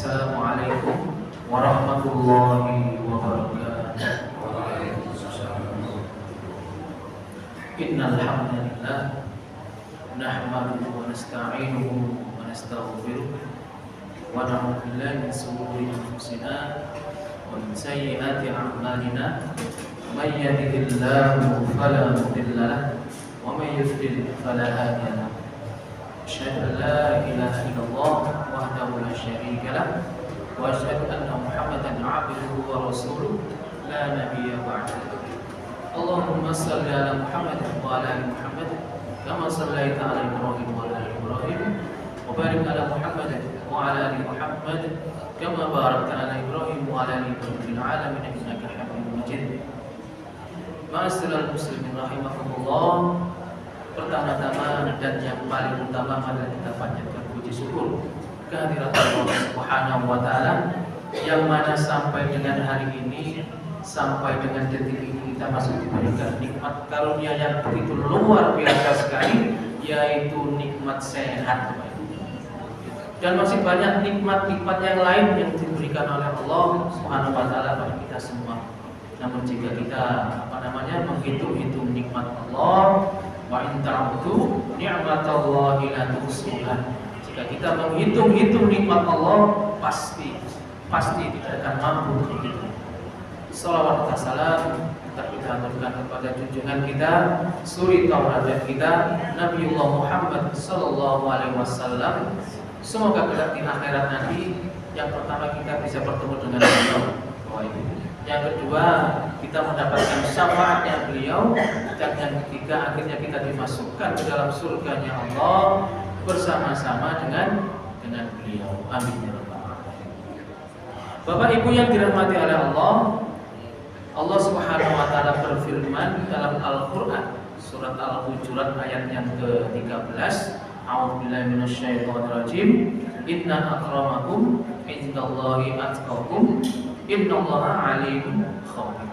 Assalamualaikum warahmatullahi wabarakatuh. Innal hamdalillah nahmaduhu wa nasta'inuhu wa nastaghfiruh wa na'udzu billahi min shururi anfusina wa min sayyiati a'malina. May yahdihillahu fala mudilla lahu wa may yudlil fala hadiya lahu. Asyhadu an la ilaha illallah wahdahu la syarika lahu wa asyhadu anna Muhammadan 'abduhu wa rasuluh la nabiyya ba'dahu. Allahumma shalli ala Muhammad wa ala ali Muhammad kama shallaita ala Ibrahim wa ala ali Ibrahim wa barik ala Muhammad wa ala ali Muhammad kama barakta ala Ibrahim wa ala ali Ibrahim fil alamin innaka Hamidum Majid. Ma'asyiral muslimin rahimakumullah. Pertama-tama dan yang paling utama adalah kita panjatkan puji syukur kehadirat Allah Subhanahu wa taala yang mana sampai dengan hari ini, sampai dengan detik ini kita masih diberikan nikmat karunia yang begitu luar biasa sekali, yaitu nikmat sehat. Dan masih banyak nikmat-nikmat yang lain yang diberikan oleh Allah Subhanahu wa taala pada kita semua. Namun jika kita menghitung-hitung nikmat Allah, wa in ta'uddu ni'matallahi la tuhsuha. Jika kita menghitung-hitung nikmat Allah, pasti tidak akan mampu untuk itu. Salawat dan salam kita haturkan kepada junjungan kita, suri tauladan kita, Nabiullah Muhammad sallallahu alaihi wasallam. Semoga kelak di akhirat nanti yang pertama kita bisa bertemu dengan beliau. Yang kedua, kita mendapatkan syafaatnya beliau, dan yang ketiga akhirnya kita dimasukkan ke dalam surganya Allah bersama-sama dengan beliau. Amin ya rabbal alamin. Bapak Ibu yang dirahmati oleh Allah, Allah Subhanahu wa taala berfirman dalam Al-Qur'an surat Al-Hujurat ayat yang ke-13, A'udzubillahi minasyaitonir rajim. Inna akramakum indallahi atqakum innallaha alimun khabir.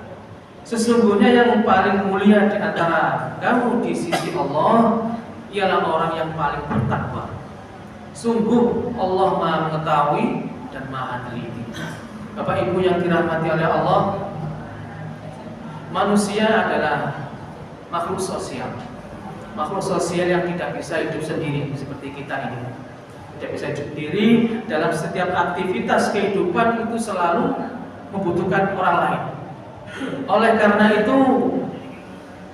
Sesungguhnya yang paling mulia di antara kamu di sisi Allah ialah orang yang paling bertakwa. Sungguh Allah Maha mengetahui dan Maha teliti. Bapak Ibu yang dirahmati oleh Allah, manusia adalah makhluk sosial. Makhluk sosial yang tidak bisa hidup sendiri seperti kita ini. Tidak bisa hidup sendiri, dalam setiap aktivitas kehidupan itu selalu membutuhkan orang lain. Oleh karena itu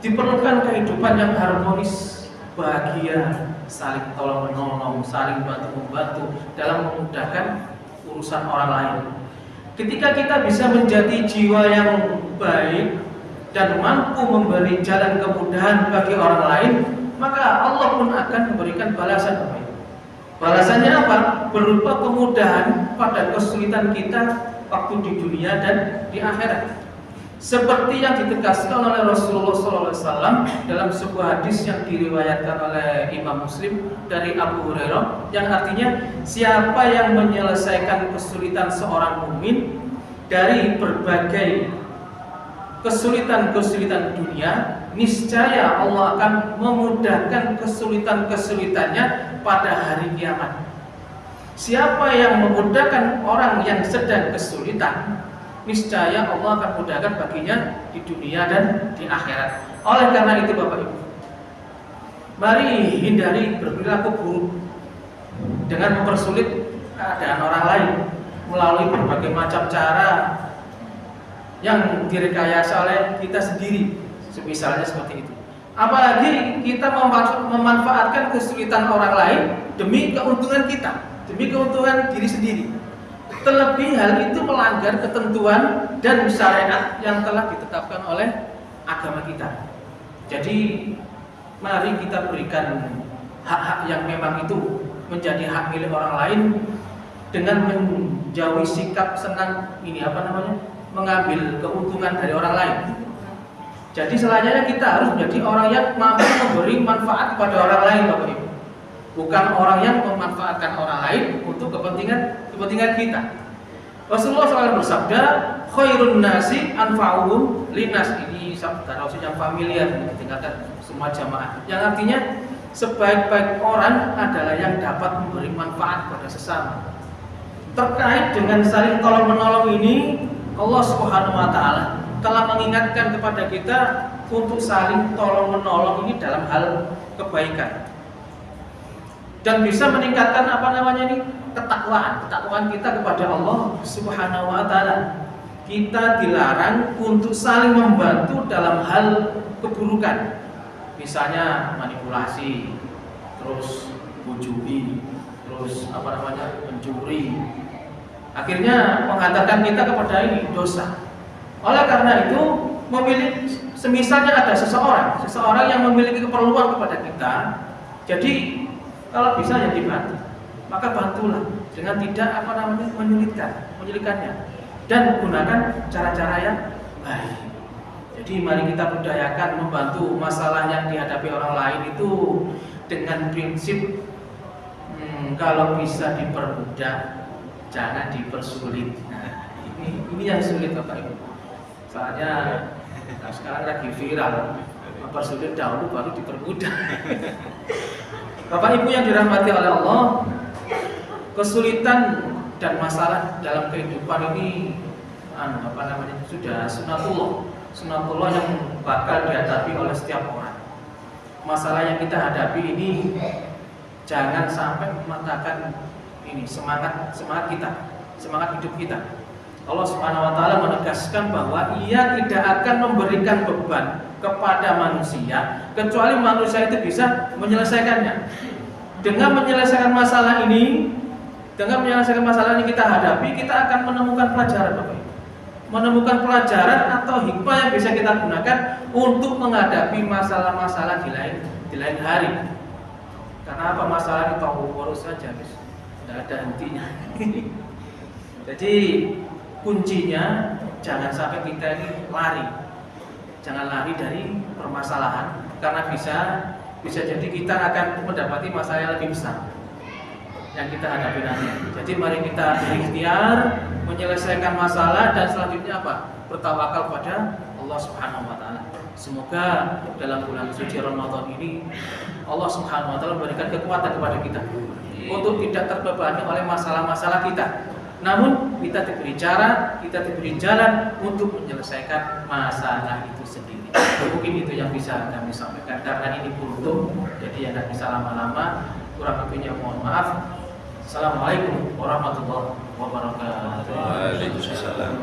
diperlukan kehidupan yang harmonis, bahagia, saling tolong menolong, saling bantu membantu dalam memudahkan urusan orang lain. Ketika kita bisa menjadi jiwa yang baik dan mampu memberi jalan kemudahan bagi orang lain, maka Allah pun akan memberikan balasan. Balasannya apa? Berupa kemudahan pada kesulitan kita waktu di dunia dan di akhirat. Seperti yang ditegaskan oleh Rasulullah SAW dalam sebuah hadis yang diriwayatkan oleh Imam Muslim dari Abu Hurairah, yang artinya siapa yang menyelesaikan kesulitan seorang mukmin dari berbagai kesulitan-kesulitan dunia, niscaya Allah akan memudahkan kesulitan-kesulitannya pada hari kiamat. Siapa yang memudahkan orang yang sedang kesulitan, niscaya Allah akan mudahkan baginya di dunia dan di akhirat. Oleh karena itu Bapak Ibu, mari hindari berperilaku buruk dengan mempersulit keadaan orang lain melalui berbagai macam cara yang direkayasa oleh kita sendiri, misalnya seperti itu. Apalagi kita memanfaatkan kesulitan orang lain demi keuntungan kita, demi keuntungan diri sendiri. Terlebih hal itu melanggar ketentuan dan syariat yang telah ditetapkan oleh agama kita. Jadi mari kita berikan hak-hak yang memang itu menjadi hak milik orang lain dengan menjauhi sikap senang mengambil keuntungan dari orang lain. Jadi selanjutnya kita harus menjadi orang yang mampu memberi manfaat kepada orang lain, Bapak Ibu. Bukan orang yang memanfaatkan orang lain untuk kepentingan kita. Rasulullah SAW bersabda, khairun nasi anfa'uhum linas. Ini sabda Rasul yang familiar ditinggalkan semua jamaah. Yang artinya sebaik-baik orang adalah yang dapat memberi manfaat pada sesama. terkait dengan saling tolong menolong ini, Allah Subhanahu wa taala telah mengingatkan kepada kita untuk saling tolong menolong ini dalam hal kebaikan. Dan bisa meningkatkan ketakwaan kita kepada Allah Subhanahu wa taala. Kita dilarang untuk saling membantu dalam hal keburukan. Misalnya manipulasi, terus bujui, terus mencuri. Akhirnya menghantarkan kita kepada ini dosa. Oleh karena itu, semisalnya ada seseorang yang memiliki keperluan kepada kita, jadi kalau bisa ya dibantu, maka bantulah dengan tidak menyulitkannya, dan gunakan cara-cara yang baik. Jadi mari kita budayakan membantu masalah yang dihadapi orang lain itu dengan prinsip kalau bisa dipermudah, jangan dipersulit. Nah, ini yang sulit Bapak Ibu. Soalnya sekarang lagi viral, mempersulit dahulu baru dipermudah. Bapak Ibu yang dirahmati oleh Allah, kesulitan dan masalah dalam kehidupan ini sudah sunatullah yang bakal dihadapi oleh setiap orang. Masalah yang kita hadapi ini jangan sampai mematahkan semangat hidup kita. Allah Subhanahu wa taala menegaskan bahwa Ia tidak akan memberikan beban kepada manusia kecuali manusia itu bisa menyelesaikannya. Dengan menyelesaikan masalah ini kita hadapi, kita akan menemukan pelajaran, Bapak Ibu. Menemukan pelajaran atau hikmah yang bisa kita gunakan untuk menghadapi masalah-masalah di lain hari. Karena apa? Masalah itu urus saja, guys. Tidak ada hentinya. Jadi kuncinya jangan sampai kita ini jangan lari dari permasalahan, karena bisa jadi kita akan mendapati masalah yang lebih besar yang kita hadapi nanti. Jadi mari kita berikhtiar menyelesaikan masalah dan selanjutnya bertawakal pada Allah Subhanahu wa taala. Semoga dalam bulan suci Ramadan ini Allah Subhanahu wa taala memberikan kekuatan kepada kita untuk tidak terbebani oleh masalah-masalah kita. Namun kita diberi jalan untuk menyelesaikan masalah itu sendiri. Mungkin itu yang bisa kami sampaikan, karena ini kultum, jadi yang tidak bisa lama-lama. Kurang lebihnya mohon maaf. Assalamualaikum warahmatullahi wabarakatuh. Waalaikumsalam.